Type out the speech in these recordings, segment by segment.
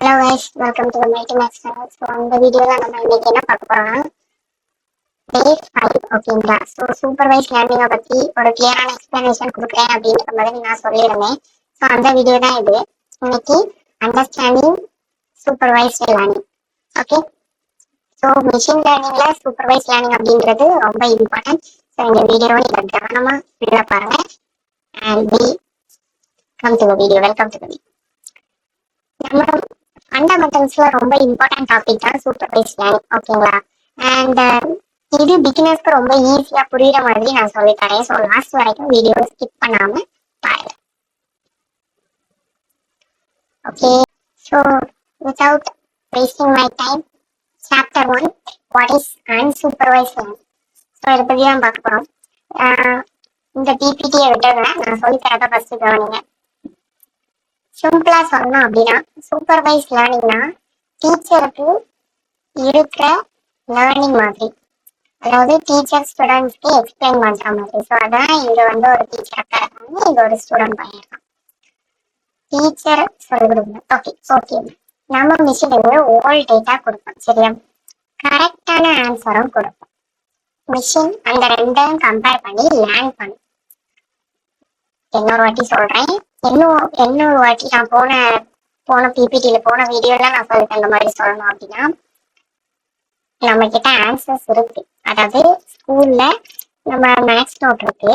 Hello guys, welcome to the Multimax channel. So இந்த வீடியோல நம்ம இன்னைக்கு என்ன பார்க்க போறோம்னா day 5 ஓகேங்களா. ஸோ சூப்பர்வைஸ் லேர்னிங்கை பற்றி ஒரு கிளியரான எக்ஸ்பிளனேஷன் கொடுக்குறேன் அப்படின்ற மாதிரி நான் சொல்லியிருந்தேன். ஸோ அந்த வீடியோ தான் இது. இன்னைக்கு understanding supervise learning. Okay, so machine லேர்னிங்ல சூப்பர்வைஸ் லேர்னிங் அப்படின்றது ரொம்ப இம்பார்ட்டன்ட். ஸோ இந்த வீடியோவை நீங்கள் கவனமாக ஃபுல்லாக பாருங்க. And welcome to the video. நம்ம ஃபண்டமெண்டல்ஸ்ல ரொம்ப இம்பார்ட்டன்ட் டாபிக் தான் சூப்பர்வைஸ் லேர்னிங் ஓகேங்களா. அண்ட் இது பிகினர்ஸ்க்கு ரொம்ப ஈஸியா புரியுற மாதிரி நான் சொல்லித் தரேன். ஸோ லாஸ்ட் வரைக்கும் வீடியோ ஸ்கிப் பண்ணாம பாருங்க. Okay, so without wasting my time, chapter 1 what is unsupervised learning. So இதை பற்றி தான் பார்க்க போறோம். இந்த பிபிடியை விட்டுறேன், நான் சொல்லித்தரத ஃபர்ஸ்ட் கவனிங்க. சிம்பிளா சொல்லணும் அப்படின்னா சூப்பர்வைஸ் லேர்னிங்னா டீச்சருக்கு இருக்கிற லேர்னிங் மாதிரி, அதாவது டீச்சர் ஸ்டூடெண்ட்ஸ்க்கு எக்ஸ்பிளைன் பண்ற மாதிரி. ஸோ அதான் இங்க வந்து ஒரு டீச்சர் அக்கா இருக்காங்க, இங்க ஒரு ஸ்டூடெண்ட் பண்ணியிருக்கான். டீச்சர் சொல்லி கொடுங்க. ஓகே நம்ம மிஷினுக்கு ஓல்ட் டேட்டா கொடுப்போம், சரியா? கரெக்டான ஆன்சரும் கொடுப்போம். மிஷின் அந்த ரெண்டையும் கம்பேர் பண்ணி லேர்ன் பண்ணும். இன்னொரு வாட்டி சொல்றேன், இன்னொரு வாட்டி நான் போன பிபிடியில போன வீடியோல நான் சொல்லிட்டேன். இந்த மாதிரி சொல்லணும் அப்படின்னா நம்ம கிட்ட ஆன்சர்ஸ் இருக்கு. அதாவது ஸ்கூல்ல நம்ம மேக்ஸ் நோட் இருக்கு,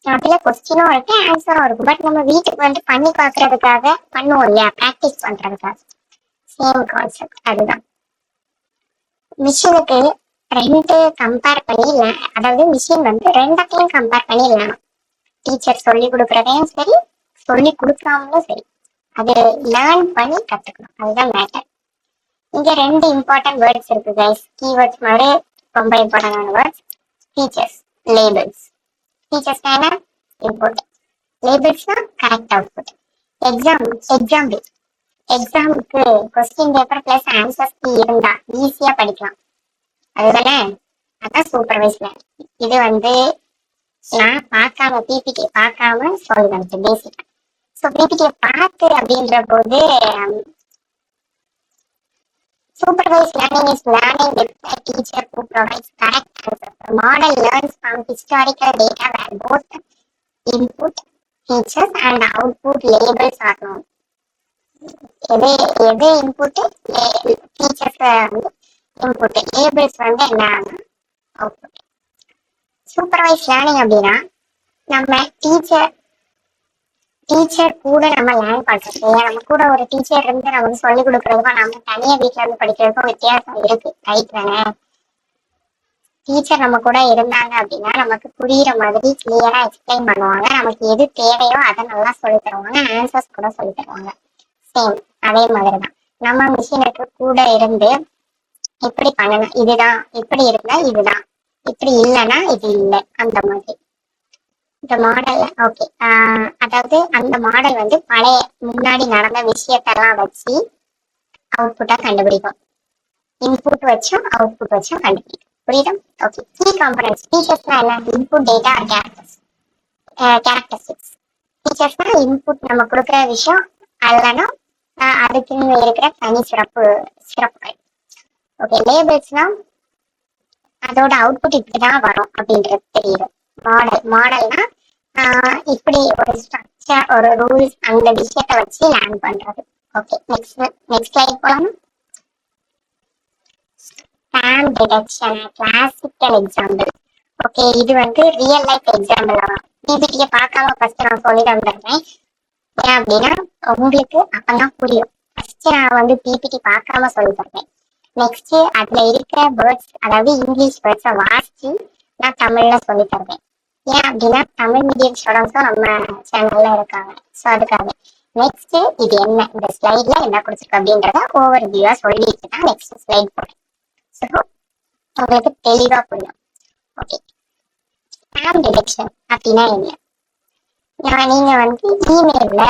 அதுல கொஸ்டினும் இருக்கு ஆன்சரும் இருக்கு. பட் நம்ம வீட்டுக்கு வந்து பண்ணி பாக்குறதுக்காக பண்ணுவோம் இல்லையா, ப்ராக்டிஸ் பண்றதுக்காக. சேம் கான்செப்ட் அதுதான். மிஷினுக்கு ரெண்டு கம்பேர் பண்ணி, அதாவது மிஷின் வந்து ரெண்டத்தையும் கம்பேர் பண்ணி இல்லைனா டீச்சர் சொல்லி கொடுக்கறதையும் சரி, சொல்லி கொடுக்காமலும் சரி, அது லேர்ன் பண்ணி கத்துக்கணும். அதுதான் மேட்டர். இங்க ரெண்டு இம்பார்ட்டன்ட் வேர்ட்ஸ் இருக்கு கைஸ், கீவேர்ட்ஸ் மாதிரி ரொம்ப இம்பார்ட்டன்டான வேர்ட்ஸ். Teachers, labels. டீச்சர்ஸ் என்ன? இன்புட். லேபிள்ஸ்னா கரெக்ட் அவுட்புட். எக்ஸாம்பிள், எக்ஸாமுக்கு கொஸ்டின் பேப்பர் பிளஸ் ஆன்சர்ஸ் இருந்தா ஈஸியா படிக்கலாம், அதுதானே? அதான் சூப்பர்வைஸ் லேர்னிங். இது வந்து நான் பார்க்காம பிபிடி பார்க்காம சொல்லுவேன் பேசிக்கா. ஸோ பிபிடியை பார்த்து அப்படின்ற போது supervise learning is learning with a teacher who provides correct answers. The model learns from historical data where both input features and output labels are known. எது இன்புட், ஃபீச்சர்ஸ் வந்து இன்புட், லேபிள்ஸ் வந்து என்ன output. Supervise learning அப்படின்னா நம்ம teacher கூட நம்ம learn பண்றது. நம்ம கூட ஒரு டீச்சர் இருந்து நமக்கு சொல்லிக் கொடுக்கறதுக்கும் நம்ம தனியா வீட்டுல இருந்து படிக்கிறதுக்கும் வித்தியாசம் இருக்கு, ரைட் தானே? டீச்சர் நம்ம கூட இருந்தாங்க அப்படின்னா நமக்கு புரியுற மாதிரி கிளியரா எக்ஸ்பிளைன் பண்ணுவாங்க. நமக்கு எது தேவையோ அதை நல்லா சொல்லி தருவாங்க, ஆன்சர்ஸ் கூட சொல்லி தருவாங்க. சேம் அதே மாதிரிதான் நம்ம மிஷினுக்கு கூட இருந்து இப்படி பண்ணணும், இதுதான், இப்படி இருந்தா இதுதான், இப்படி இல்லைன்னா இது இல்லை, அந்த மாதிரி. இந்த மாடல் ஓகே, அதாவது அந்த மாடல் வந்து பழைய முன்னாடி நடந்த விஷயத்தெல்லாம் வச்சு அவுட்புட்டா கண்டுபிடிக்கும். இன்புட் வச்சும் அவுட்புட் வச்சும் கண்டுபிடிக்கும். புரியுதா? ஓகே. Key components. ஃபீச்சர்ஸ்னா என்ன? Input, data, characteristics. ஃபீச்சர்ஸ்னா இன்புட் நம்ம கொடுக்குற விஷயம், அல்லனா அதுக்குன்னு இருக்கிற தனி சிறப்புகள். ஓகே. லேபிள்ஸ்னா அதோட அவுட்புட் இப்படிதான் வரும் அப்படின்றது தெரியுது. மாடல்னா இப்படி ஒரு ஸ்ட்ரக்சர், ஒரு ரூல்ஸ், அந்த விஷயத்தை வச்சு லேர்ன் பண்றது. ஓகே, நெக்ஸ்ட் ஸ்லைட் போலாம். Spam detection classical example. Okay, இது வந்து ரியல் லைஃப் எக்ஸாம்பிள் தான். பிபிடியை பார்க்காம ஃபர்ஸ்ட் நான் சொல்லி தந்துடுறேன். ஏன் அப்படின்னா உங்களுக்கு அப்பதான் புரியும். ஃபர்ஸ்ட் நான் வந்து பிபிடி பார்க்காம சொல்லி தருவேன். நெக்ஸ்ட் அதுல இருக்கிற வேர்ட்ஸ், அதாவது இங்கிலீஷ் வேர்ட்ஸை வாசிச்சு நான் தமிழ்ல சொல்லி தருவேன். ஏன் அப்படின்னா தமிழ் மீடியம் ஸ்டூடெண்ட்ஸும் நம்ம சேனல்ல இருக்காங்க. ஸோ அதுக்காக நெக்ஸ்ட் இது என்ன, இந்த ஸ்லைட்ல என்ன கொடுத்துருக்கு அப்படின்றத ஓவர் வியூவா சொல்லிட்டு தான் நெக்ஸ்ட் ஸ்லைட் போறேன். ஸோ உங்களுக்கு தெளிவா புரியும். ஓகே, ஸ்பேம் டிடெக்ஷன் அப்படின்னா என்ன? நீங்க வந்து இமெயில்ல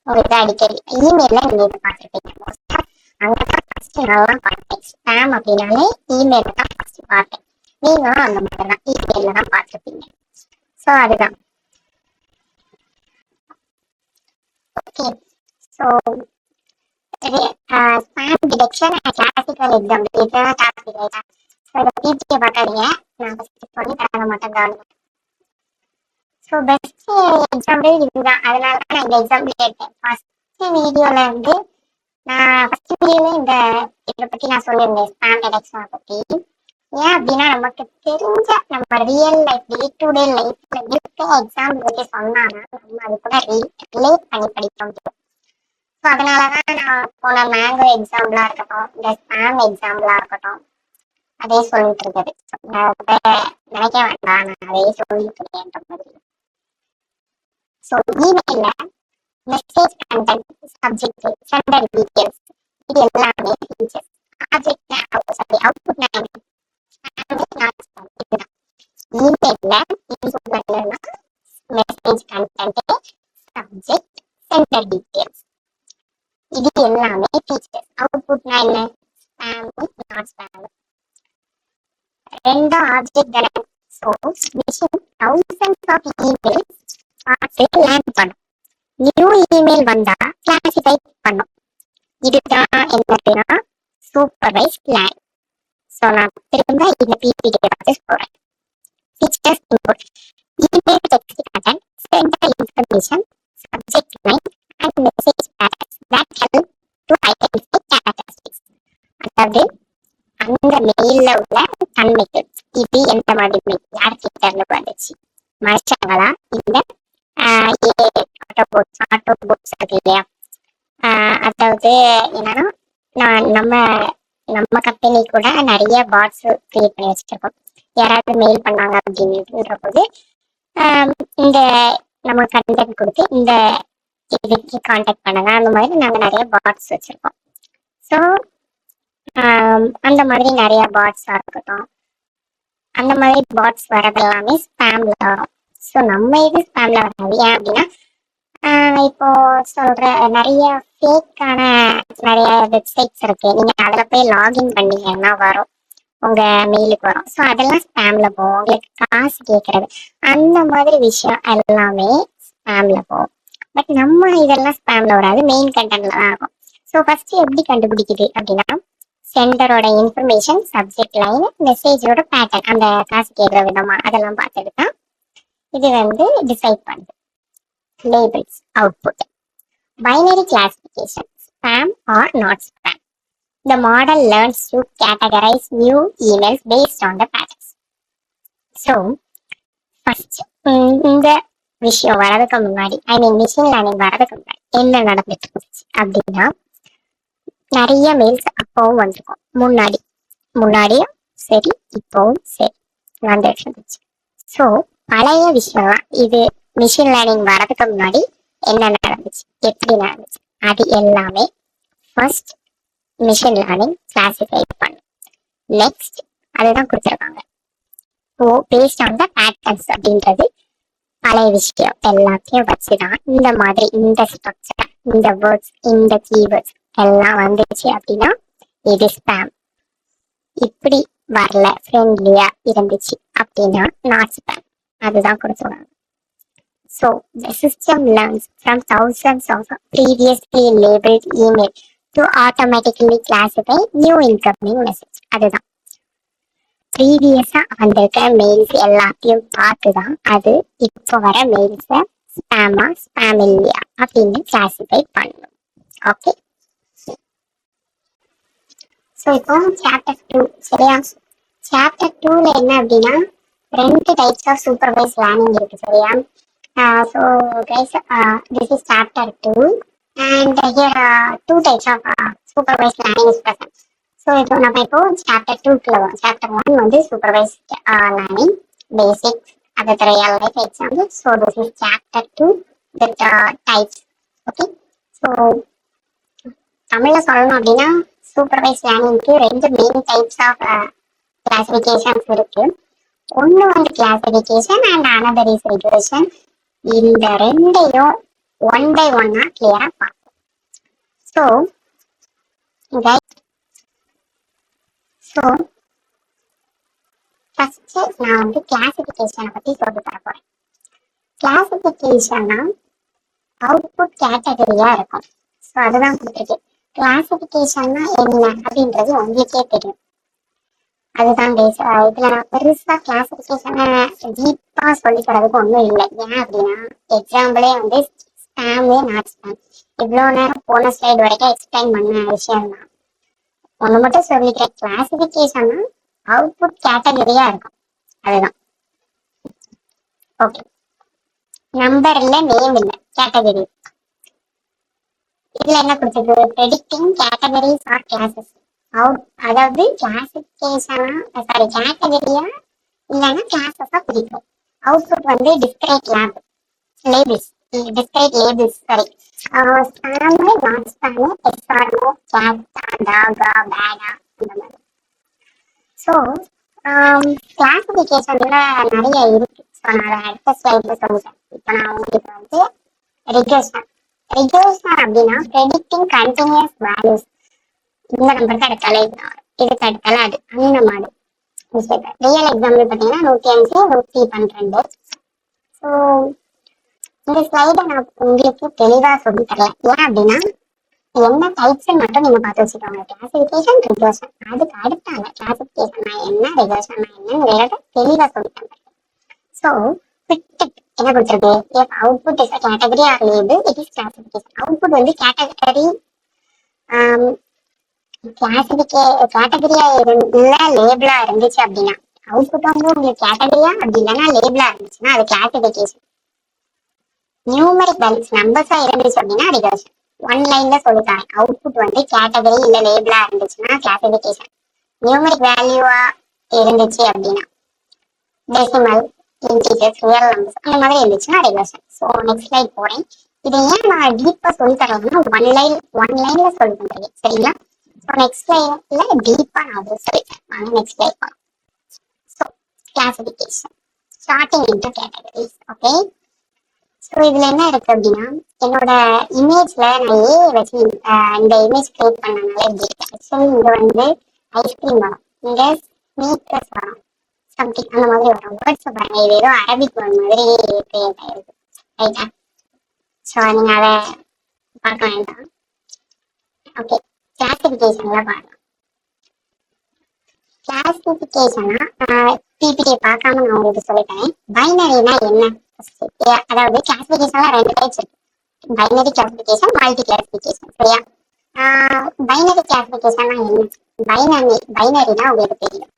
உங்களுக்கு அடிக்கடி இமெயில்ல நீங்க இதை பார்த்துருப்பீங்க. மோஸ்டா அங்கதான் ஃபர்ஸ்ட் நல்லா பார்த்தேன். ஸ்பேம் அப்படின்னாலே இமெயில தான் ஃபர்ஸ்ட் பார்த்தேன். நீங்களும் அந்த மாதிரி தான் இமெயில தான் பார்த்துருப்பீங்க. ஸோ அதுதான். Okay, so spam detection and classical exam இதுதான் டாபிக் ரைட்டா. ஸோ இதை பிடிஏ பார்க்காதீங்க, நான் ஃபஸ்ட் பண்ணி தர மாட்டேன் கவனிங்க. ஸோ பெஸ்ட் எக்ஸாம்பிள் இதுதான், அதனால தான் நான் இந்த எக்ஸாம்பிள் எடுத்தேன். ஃபர்ஸ்ட் வீடியோல வந்து நான் ஃபர்ஸ்ட் வீடியோல இதை பத்தி நான் சொல்லியிருந்தேன், ஸ்பேம் டிடெக்ஷனை பத்தி. ஏன் அப்படின்னா நமக்கு தெரிஞ்ச நம்ம real life day to day லைஃப்ல இருக்க எக்ஸாம்பிள் பத்தி சொன்னாங்கன்னா நம்ம அது கூட ரிலேட் பண்ணி படிக்க முடியும். ஸோ அதனாலதான் நான் போன மேங்கோ எக்ஸாம்பிளா இருக்கட்டும், இந்த ஸ்பேம் எக்ஸாம்பிளா இருக்கட்டும், அதே சொல்லிட்டு இருக்குது. நினைக்க வேண்டாம், நான் அதே சொல்லிட்டு இருக்கேன்ற மாதிரி. ஸோ இமெயில்ல message content, subject, sender details, இது எல்லாமே ஃபீச்சர்ஸ். ஆப்ஜெக்ட் அவுட்புட் இமெயில்ல message content, subject, sender details, இது எல்லாமே ஃபீச்சர்ஸ். அவுட்புட்னா என்ன? Spam, not spam. ரெண்டு ஆப்ஜெக்ட் தானே. So machine thousands of emails பார்த்து லேர்ன் பண்ணும். நியூ இமெயில் வந்தா கிளாசிஃபை பண்ணும். இதுதான் என்னதுன்னா சூப்பர்வைஸ் லேர்னிங். ஸோ நான் திரும்ப இந்த பிபிடி பார்த்து போறேன். Features input, email text content, centre information, subject line and message patterns that help to identify characteristics. அதாவது அந்த மெயில்ல உள்ள தன்மைகள், இது எந்த மாதிரி மெயில், யார் கிட்ட இருந்து வந்துச்சு, மனுஷங்களா இல்ல ஆட்டோ போட்ஸ் இருக்கு இல்லையா. அதாவது என்னன்னா நம்ம கம்பெனி கூட நிறைய பாட்ஸ் கிரியேட் பண்ணி வச்சிருக்கோம். யாராவது மெயில் பண்ணாங்க அப்படின்ற போது இந்த நம்ம கண்டென்ட் கொடுத்து இந்த இதுக்கு கான்டாக்ட் பண்ணுங்க, அந்த மாதிரி நாங்க நிறைய பாட்ஸ் வச்சிருக்கோம். ஸோ அந்த மாதிரி நிறைய பாட்ஸா இருக்கட்டும், அந்த மாதிரி பாட்ஸ் வரது எல்லாமே ஸ்பேம்ல வரும். ஸோ நம்ம இது ஸ்பேம்ல வராது. ஏன் அப்படின்னா இப்போ சொல்ற நிறைய ஃபேக்கான நிறைய வெப்சைட்ஸ் இருக்கு, நீங்க அதுல போய் லாகின் பண்ணீங்கன்னா வரும், உங்க மெயிலுக்கு வரும். ஸோ அதெல்லாம் ஸ்பேம்ல போகும். உங்களுக்கு காசு கேட்கறது அந்த மாதிரி விஷயம் எல்லாமே ஸ்பேம்ல போகும். பட் நம்ம இதெல்லாம் ஸ்பேம்ல வராது, மெயின் கண்டென்ட்ல தான் இருக்கும். ஸோ ஃபர்ஸ்ட் எப்படி கண்டுபிடிக்குது அப்படின்னா சென்டரோட இன்ஃபர்மேஷன், சப்ஜெக்ட் லைன், மெசேஜோட பேட்டர்ன், அந்த காசு கேட்குற விதமா அதெல்லாம் பார்த்துட்டு தான் இது வந்து டிசைட் பண்ணுது. Labels, output, binary classification, spam or not spam. The model learns to categorize new emails based on the patterns. So first இந்த விஷயம் வரதுக்கு முன்னாடி, ஐ மீன் மிஷின் லேர்னிங் வரதுக்கு முன்னாடி என்ன நடந்துட்டு இருந்துச்சு அப்படின்னா நிறைய மெயில்ஸ் அப்பவும் வந்திருக்கும். முன்னாடியும் சரி இப்பவும் சரி வந்துட்டு இருந்துச்சு. ஸோ பழைய விஷயம் இது மிஷின் லேர்னிங் வரதுக்கு முன்னாடி என்ன நடந்துச்சு, எப்படி நடந்துச்சு, அது எல்லாமே ஃபர்ஸ்ட் மிஷின் லேர்னிங் கிளாசிஃபை பண்ணும். நெக்ஸ்ட் அதுதான் கொடுத்துருக்காங்க. பேஸ்ட் ஆன் த பேட்டர்ன்ஸ் அப்படின்றது பழைய விஷயம் எல்லாத்தையும் வச்சுதான் இந்த மாதிரி இந்த ஸ்ட்ரக்சர், இந்த வேர்ட்ஸ், இந்த கீவேர்ட்ஸ் எல்லாம் வந்துச்சு அப்படின்னா இது ஸ்பேம். இப்படி வரல, ஃப்ரெண்ட்லியா இருந்துச்சு அப்படின்னா நாட் ஸ்பேம். அதுதான் கொடுத்துருவாங்க. So the system learns from thousands of previously labeled email to automatically classify new incoming message. அதுதான் ப்ரீவியஸா வந்திருக்க மெயில்ஸ் எல்லாத்தையும் பார்த்துதான் அது இப்போ வர மெயில்ஸை ஸ்பேமா ஸ்பேம் இல்லையா அப்படின்னு கிளாசிஃபை பண்ணணும். ஓகே, ஸோ இப்போ சாப்டர் 2 சரியா. சாப்டர் 2ல என்ன அப்படின்னா 2 டைப்ஸ் ஆஃப் சூப்பர்வைஸ் லேர்னிங் இருக்கு சரியா. So guys this is chapter 2 and here 2 types of supervised learning is present. So இப்போ நம்ம இப்போ சாப்டர் 2க்குள்ள வரும். சாப்டர் 1 வந்து சூப்பர்வைஸ்ட் லேர்னிங் பேசிக்ஸ், அது real life example. So this is chapter 2 with types. Okay, so தமிழ்ல சொல்லணும் அப்படின்னா சூப்பர்வைஸ் லேர்னிங்க்கு 2 மெயின் டைப்ஸ் ஆஃப் கிளாசிஃபிகேஷன்ஸ் இருக்கு. ஒன்று வந்து classification and another is regression. இந்த ரெண்டையும் ஒன் பை ஒன்னா கிளியரா பார்ப்போம். ஸோ ஃபர்ஸ்ட் நான் வந்து கிளாசிஃபிகேஷனை பத்தி சொல்லி தர போறேன். கிளாசிஃபிகேஷன்னா அவுட்புட் கேட்டகரியா இருக்கும். ஸோ அதுதான் கொடுத்துருக்கு. கிளாசிபிகேஷன்னா என்ன அப்படின்றது உங்களுக்கே தெரியும். அதுதான் பேஸ். இதுல நான் பெருசா கிளாசிபிகேஷனை டீப்பா சொல்லி தரதுக்கு ஒன்றும் இல்லை. ஏன் அப்படின்னா எக்ஸாம்பிளே வந்து ஸ்பேமு நாட் ஸ்பேம் இவ்வளோ நேரம் போன ஸ்லைடு வரைக்கும் எக்ஸ்பிளைன் பண்ண விஷயம் தான். ஒன்று மட்டும் சொல்லிக்கிறேன், கிளாசிபிகேஷன்னா அவுட்புட் கேட்டகரியா இருக்கும், அதுதான். ஓகே, நம்பர் இல்ல, நேம் இல்ல, கேட்டகரி. இதுல என்ன கொடுத்தது? Predicting categories or classes. அதாவது கிளாசிபிகேஷனா கேட்டகரியா இல்லைன்னா கிளாஸஸா பிரிக்கும். அவுட்புட் வந்து discrete labels sorry spam not spam yes or no கேட்டா டாகா பேடா அந்த மாதிரி. ஸோ கிளாசிபிகேஷன்ல நிறைய இருக்கு. ஸோ நான் அடுத்த ஸ்லைட்ல சொல்லிட்டேன். இப்போ நான் உங்களுக்கு வந்து ரிகர்ஷன் அப்படின்னா ப்ரெடிக்டிங் கண்டினியூஸ் வேல்யூஸ். இந்த நம்பருக்கு அடுத்தால இதுக்கு அடுத்தால அது அந்த மாதிரி. ரியல் எக்ஸாம்பிள் பார்த்தீங்கன்னா 105 112. ஸோ இந்த ஸ்லைடை நான் உங்களுக்கு தெளிவாக சொல்லி தரல. ஏன் அப்படின்னா என்ன டைப்ஸ் மட்டும் நீங்க பார்த்து வச்சுக்கோங்க. கிளாசிபிகேஷன், ரிகர்ஷன், அதுக்கு அடுத்தால கிளாசிபிகேஷன் என்ன, ரிகர்ஷன் என்னங்கிறத தெளிவாக சொல்லி தரேன். ஸோ என்ன கொடுத்துருக்கு? If output is category R label it is classification. Output வந்து கேட்டகரியா இல்ல லேபிளா இருந்துச்சு அப்படின்னா, அவுட்புட் வந்து உங்களுக்கு கேட்டகரியா அப்படி இல்லைன்னா லேபிளா இருந்துச்சுன்னா அது கிளாசிபிகேஷன். நியூமரிக் வேல்யூஸ் நம்பர்ஸா இருந்துச்சு அப்படின்னா ரிகர்ஷன். ஒன் லைன்ல சொல்லிட்டாங்க, அவுட்புட் வந்து கேட்டகரி இல்ல லேபிளா இருந்துச்சுன்னா கிளாசிபிகேஷன். நியூமரிக் வேல்யூவா இருந்துச்சு அப்படின்னா டெசிமல், இன்டிஜர்ஸ், ரியல் நம்பர்ஸ் அந்த மாதிரி இருந்துச்சுன்னா ரிகர்ஷன். ஸோ நெக்ஸ்ட் ஸ்லைட் போறேன். இதை ஏன் நான் டீப்பா சொல்லி தரேன்னா ஒன் லைன்ல சொல்லி தந்துருக்கேன், சரிங்களா? ஸோ நெக்ஸ்ட் ஸ்லைட்ல டீப்பா நான் அதை சொல்லிட்டேன். வாங்க நெக்ஸ்ட் ஸ்லைட் போறேன். So classification starting into categories. Okay, so இதுல என்ன இருக்கு அப்படின்னா, என்னோட இமேஜ்ல நான் வச்சு இந்த இமேஜ் கிரியேட் பண்ணனால இப்படி இருக்கு. ஆக்சுவலி இங்க வந்து ஐஸ்கிரீம் வரும், இங்க ஸ்னீக்கர்ஸ் வரும், சம்திங் அந்த மாதிரி வரும். வேர்ட்ஸ் பாருங்க, இது ஏதோ அரபிக் வேர்ட் மாதிரி கிரியேட் ஆயிருக்கு, ரைட்டா? ஸோ நீங்க அதை பார்க்க வேண்டாம். ஓகே, கிளாசிபிகேஷன்ல பாருங்க. கிளாசிபிகேஷனா பிபிடி பார்க்காம நான் உங்களுக்கு சொல்லிட்டேன். பைனரினா என்ன? அதாவது கிளாசிபிகேஷன்ல 2 டைப்ஸ் இருக்கு, பைனரி கிளாசிபிகேஷன், மல்டி கிளாசிபிகேஷன், சரியா? பைனரி கிளாசிபிகேஷன்னா என்ன? பைனரினா உங்களுக்கு தெரியும்,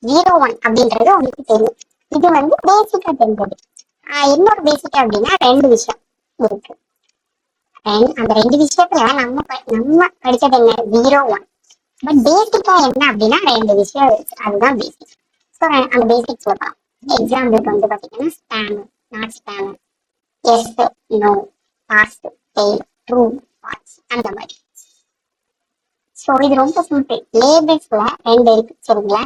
0 1 அப்படின்றது உங்களுக்கு தெரியும். இது வந்து பேசிக்கா தெரிஞ்சது. இன்னொரு பேசிக்கா அப்படின்னா 2 விஷயம் இருக்கு. அந்த 2 விஷயத்துல நம்ம படிச்சது என்ன? 0 1. பட் பேசிக்கா என்ன அப்படின்னா 2 விஷயம் இருக்கு, அதுதான் பேசிக். ஸோ அந்த பேசிக் சொல்லலாம். எக்ஸாம்பிளுக்கு வந்து பாத்தீங்கன்னா spam, not spam, yes, no, passed, fail, true, false அந்த மாதிரி. ஸோ இது ரொம்ப சிம்பிள். லேபிள்ஸ்ல 2 இருக்கு, சரிங்களா?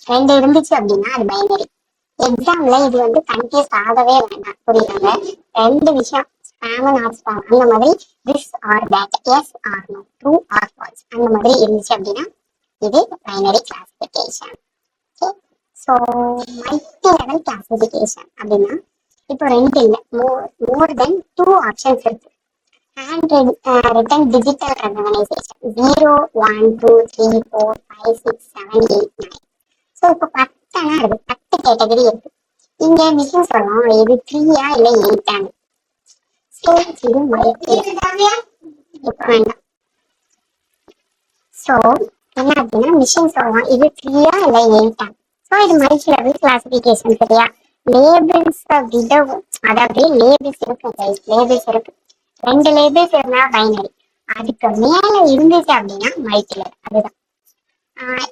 2 இருந்துச்சு அப்படின்னா அது பைனரி. எக்ஸாம்ல இது வந்து கன்ஃபியூஸ் ஆகவே வேண்டாம், புரியுறாங்க? 2 விஷயம், ஸ்பேம் நாட் ஸ்பேம் அந்த மாதிரி, this or that, yes or no, true or false அந்த மாதிரி இருந்துச்சு அப்படின்னா இது binary classification. Okay, so multi level classification அப்படின்னா இப்போ 2 இல்லை, மோர் தென் 2 ஆப்ஷன்ஸ் இருக்கு. Hand written digital recognition 0 1 2 3 4 5 6 7 8 9. So இப்போ 10 இருக்கு, 10 கேட்டகரி இருக்கு. இங்க மிஷின் சொல்லலாம் இது 3 இல்ல 8. ஸோ இது மல்டி இப்போ வேண்டாம். ஸோ என்ன அப்படின்னா மிஷின் சொல்லலாம் இது 3 இல்ல 8. ஸோ இது மல்டி லெவல் கிளாசிபிகேஷன், சரியா? லேபிள்ஸ் விடவும், அதாவது லேபிள்ஸ் இருக்கு, லேபிள்ஸ் இருக்கு, 2 லேபிள்ஸ் இருந்தா பைனரி, அதுக்கு மேல இருந்துச்சு அப்படின்னா மல்டி லெவல். அதுதான்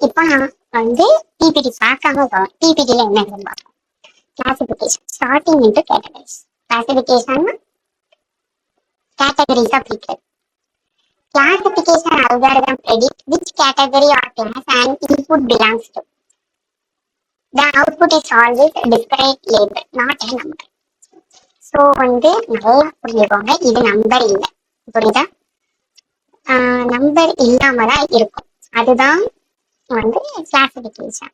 இப்போ நான் வந்து பிபிடி பார்க்காம போவேன். பிபிடில என்ன இருக்குன்னு பார்ப்போம். Classification starting into categories. Classification கேட்டகரிஸா பிரிக்கிறது. Classification algorithm predict which category or class an input belongs to. The output is always a discrete label, not a number. So வந்து நல்லா புரிஞ்சுக்கோங்க, இது நம்பர் இல்லை, புரியுதா? நம்பர் இல்லாம தான் இருக்கும், அதுதான் வந்து கிளாசிபிகேஷன்.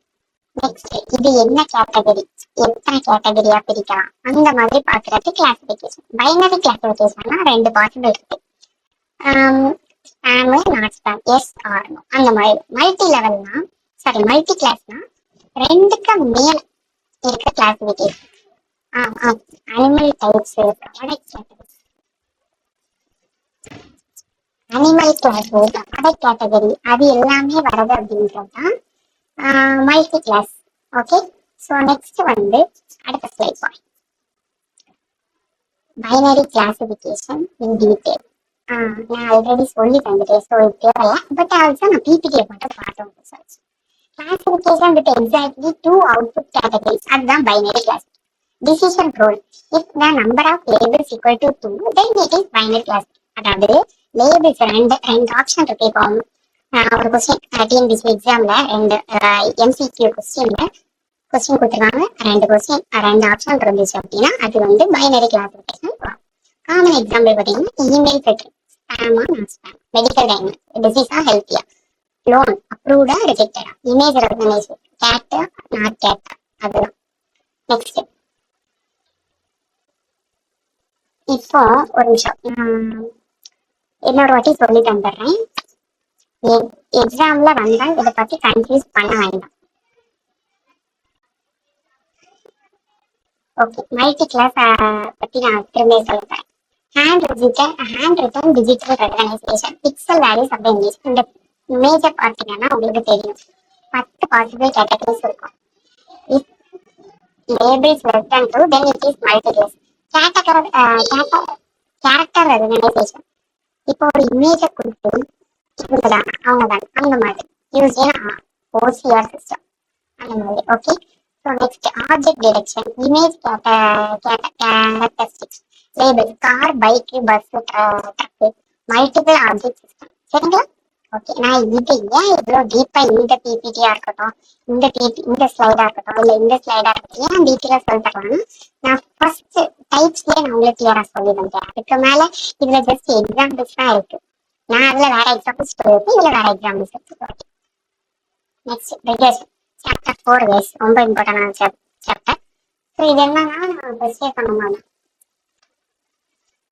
நெக்ஸ்ட் இது என்ன கேட்டகரி, எத்தனை கேட்டகரியா பிரிக்கலாம் அந்த மாதிரி பாக்குறது கிளாசிபிகேஷன். பைனரி கிளாசிபிகேஷன்னா 2 பாசிபிள் இருக்கு. Spam not spam, yes or no அந்த மாதிரி. மல்டி லெவல்னா சாரி மல்டி கிளாஸ்னா ரெண்டுக்கு மேல இருக்க classification. Animal types, product category, animal class, product category அது எல்லாமே வரது அப்படின்றது தான் multi class. Okay, so next வந்து அடுத்த ஸ்லைட் பாருங்க. Binary classification in detail. நான் ஆல்ரெடி சொல்லி தந்துட்டேன், ஸோ இது தேவையில்ல. பட் ஆல்சோ நான் பிபிடியை மட்டும் பார்த்தோம். Classification with exactly two output categories, அதுதான் binary class. Decision rule, if the number of labels equal to 2 then it is binary class. அதாவது லேபிள்ஸ் ரெண்டு ஆப்ஷன் இருக்கு. இப்போ ஒரு கொஸ்டின் டிஎன்பிசி எக்ஸாம்ல ரெண்டு எம்சிக்யூ கொஸ்டின் கொடுத்துருக்காங்க. ரெண்டு ஆப்ஷன் இருந்துச்சு அப்படின்னா அது வந்து பைனரி கிளாசிபிகேஷன். காமன் எக்ஸாம்பிள் பார்த்தீங்கன்னா இமெயில் ஃபில்டர், ஸ்பேமா நாட் ஸ்பேம், மெடிக்கல் டயக்னோஸ், டிசீஸா ஹெல்த்தியா, லோன் அப்ரூவ்டா ரிஜெக்டடா, இமேஜ் ரெகனைசேஷன், கேட்டா நாட் கேட்டா, அதுதான். நெக்ஸ்ட் இப்போ ஒரு நிமிஷம் இன்னொரு வாட்டி சொல்லி தந்துடுறேன். எக்ஸாம்ல வந்தா இதை பத்தி கன்ஃபியூஸ் பண்ண வேண்டாம். ஓகே, மல்டி கிளாஸ் பத்தி நான் திரும்ப சொல்லுறேன். Hand written digital recognition, pixel values அப்படின்னு இந்த இமேஜை பார்த்தீங்கன்னா உங்களுக்கு தெரியும் 10 பாசிபிள் கேட்டகரிஸ் இருக்கும். If labels less than 2 then it is multi class. Character recognition, இப்போ ஒரு இமேஜை கொடுத்து இவங்கதான் அவங்கதான் அந்த மாதிரி யூஸ் ஓசிஆர் சிஸ்டம் அந்த மாதிரி. Okay, so next object detection, image characteristics, label car, bike, bus, truck, multiple object system. சரிங்களா? ஓகே, நான் இது ஏன் இவ்வளோ டீப்பா இந்த பிபிடியா இருக்கட்டும், இந்த ஸ்லைடா இருக்கட்டும், இல்லை இந்த ஸ்லைடா இருக்கட்டும் ஏன் டீட்டெயிலாக சொல்லி தரலாம்னா நான் ஃபர்ஸ்ட் டைப்ஸ்லேயே நான் உங்களுக்கு கிளியரா சொல்லி தந்தேன். அதுக்கு மேல இதுல ஜஸ்ட் எக்ஸாம்பிள்ஸ் தான் இருக்கு. நான் அதுல வேற எக்ஸாம்பிள்ஸ் சொல்லியிருக்கேன், இதுல வேற எக்ஸாம்பிள்ஸ் இருக்கு. நெக்ஸ்ட் ரெகுலேஷன், சாப்டர் 4 வேஸ், ரொம்ப இம்பார்ட்டன்டான சாப்டர். ஸோ இது என்னன்னா நான் ஃபர்ஸ்டே சொன்ன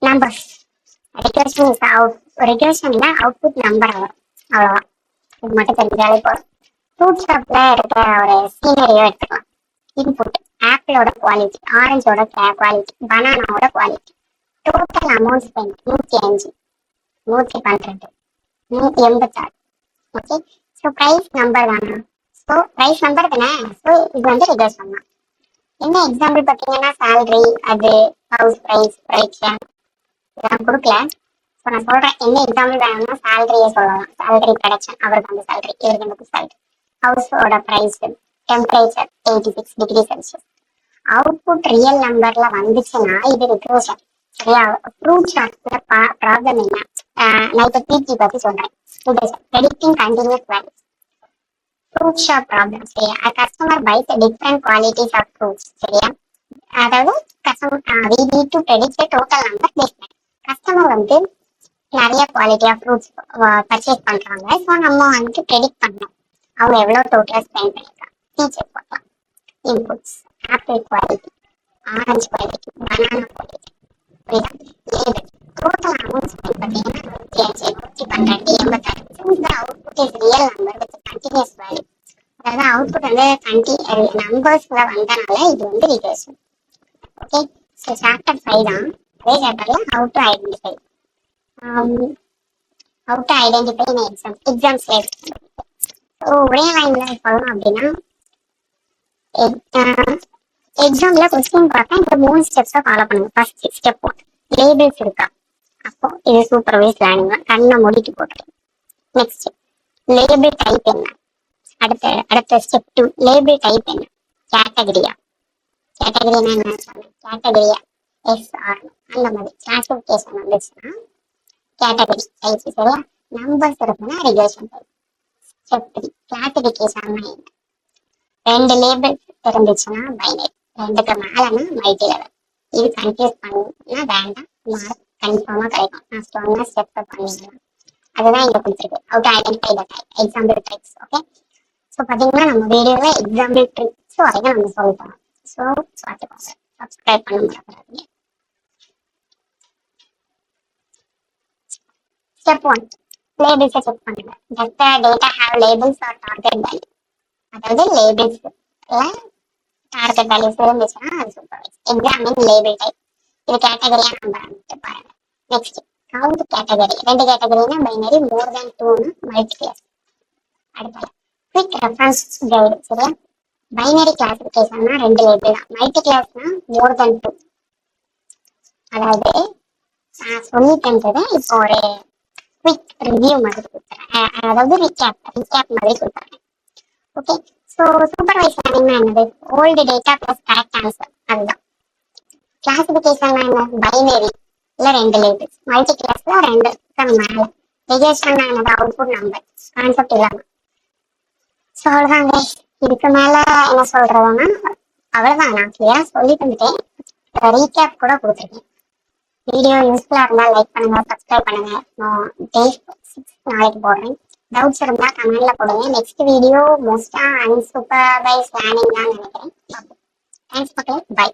நம்பர்ஸ். ரெகுலேஷன்ல அவுட்புட் நம்பர் வரும், அவ்வளோதான். இது மட்டும் தெரிஞ்சாலே போதும். ஃப்ரூட் ஷாப்ல இருக்கிற ஒரு சீனரியோ எடுத்துக்கலாம். இன்புட் ஆப்பிளோட குவாலிட்டி, ஆரஞ்சோட குவாலிட்டி, பனானாவோட quality, total amount spend 105, 112, 186. Okay, so price number தானே, ஸோ ப்ரைஸ் நம்பர் தானே, ஸோ இது வந்து ரெகுலேஷன் தான். என்ன எக்ஸாம்பிள் பார்த்தீங்கன்னா சேலரி, அது ஹவுஸ் ப்ரைஸ், ப்ரைக்ஷன் இதெல்லாம் கொடுக்கல. ஸோ நான் சொல்கிறேன் என்ன எக்ஸாம்பிள் வேணும்னா சேலரியே சொல்லலாம். சேலரி ப்ரொடக்ஷன், அவருக்கு வந்து சேலரி, இவருக்கு வந்து சேலரி. ஹவுஸோட price, temperature 86 degree Celsius. Output real நம்பர்ல வந்துச்சுன்னா இது ரெகுலேஷன். சரியா? ஃப்ரூட் ஷாப்ல ப்ராப்ளம் என்ன, நான் இப்போ பிஜி பத்தி சொல்றேன். Predicting continuous values, fruit shop problem. சரியா? Customer buys different qualities of fruits. சரியா? அதாவது we need to predict the total number placement. Customer வந்து நிறைய குவாலிட்டி ஆஃப் ஃப்ரூட்ஸ் பர்ச்சேஸ் பண்றாங்க. ஸோ நம்ம வந்து ப்ரெடிக்ட் பண்ணணும் அவங்க எவ்வளவு டோட்டலா ஸ்பெண்ட் பண்ணிருக்காங்க. டீச்சர் பார்க்கலாம். Inputs apple quality, orange quality, banana quality, label total amount spend பார்த்தீங்கன்னா 105, 112, 86. இந்த output is real number with continuous value. அதாவது அவுட்புட் வந்து நம்பர்ஸ்ல வந்தனால இது வந்து ரிகர்ஷன். ஓகே, ஸோ சாப்டர் 5 தான். அதே சாப்டர்ல how to identify exams. So ஒரே லைன்ல சொல்லணும் அப்படின்னா எக்ஸாம்ல கொஸ்டின் பார்த்தா இந்த 3 ஸ்டெப்ஸை ஃபாலோ பண்ணுங்க. ஃபர்ஸ்ட் ஸ்டெப் 1 லேபிள்ஸ் இருக்கா, அப்போ இது சூப்பர்வைஸ் லேர்னிங் தான், கண்ணை மூடிட்டு போட்டுருங்க. நெக்ஸ்ட் லேபிள் டைப் என்ன, அடுத்த ஸ்டெப் 2 லேபிள் டைப் என்ன, கேட்டகரியா என்ன சொன்னேன், கேட்டகரியா எஸ் ஆர் அந்த மாதிரி கிளாசிஃபிகேஷன் வந்துச்சுன்னா கேட்டகரி டைப். சரியா? நம்பர்ஸ் இருக்குன்னா ரெகுலேஷன் டைப். ஸ்டெப் 3 கிளாசிஃபிகேஷன் என்ன, 2 லேபிள் இருந்துச்சுன்னா பைனரி, 2க்கு மேலனா மல்டி லெவல். இது கன்ஃபியூஸ் பண்ணா வேண்டாம், மார்க் கன்ஃபார்மா கிடைக்கும். நான் சொன்ன ஸ்டெப்பை பண்ணிக்கலாம். அதுதான் இங்க கொடுத்துருக்கு. How to identify the type, example types. Okay, so பார்த்தீங்கன்னா நம்ம வீடியோவில் எக்ஸாம்பிள் ட்ரிக்ஸ் வரைக்கும் நம்ம சொல்லிட்டோம். ஸோ பார்த்துக்கோங்க, சப்ஸ்கிரைப் பண்ண மறந்துடாதீங்க. ஸ்டெப் 1 லேபிள்ஸை செக் பண்ணுங்க. Just data have labels or target value, அதாவது லேபிள்ஸ் டார்கெட் வேல்யூஸ் இருந்துச்சுன்னா அது சூப்பர்வைஸ். எக்ஸாமின் லேபிள் டைப், இது கேட்டகரியா நம்பர் பாருங்க. நெக்ஸ்ட் கவுண்ட் கேட்டகரி, 2 கேட்டகரினா பைனரி, மோர் தேன் 2னா மல்டிபிளஸ். அடுத்தது குவிக் ரெஃபரன்ஸ் கைடு. சரியா, பைனரி கிளாசிபிகேஷன்னா 2 லேபிள் தான், மல்டி கிளாஸ்னா மோர் தேன் 2. அதாவது நான் சொல்லிட்டு இருந்தது இப்போ ஒரு குவிக் ரிவ்யூ மாதிரி கொடுத்துறேன், அதாவது ரீகேப் மாதிரி கொடுத்துறேன். ஓகே, ஸோ சூப்பர்வைஸ் லேர்னிங்னா என்னது? Old data plus correct answer, அதுதான். கிளாசிபிகேஷன் என்ன? பைனரி இல்ல 2 லேபிள்ஸ், மல்டி கிளாஸ்ல 2 மேல. ரிஜெக்ஷன் என்னது? அவுட்புட் நம்பர், கான்செப்ட் இல்லாம. ஸோ அவ்வளோதாங்க. இதுக்கு மேல என்ன சொல்றதுன்னா அவ்வளவுதான், நான் கிளியரா சொல்லிட்டு வந்துட்டேன். ரீகேப் கூட கொடுத்துருக்கேன். வீடியோ யூஸ்ஃபுல்லா இருந்தா லைக் பண்ணுங்க, சப்ஸ்கிரைப் பண்ணுங்க. டே 6 நாளைக்கு போடுறேன். டவுட்ஸ் இருந்தா கமெண்ட்ல போடுங்க. நெக்ஸ்ட் வீடியோ மோஸ்டா அன்சூப்பர்வைஸ் லேர்னிங் தான் நினைக்கிறேன். தேங்க்ஸ் மக்களே, பை.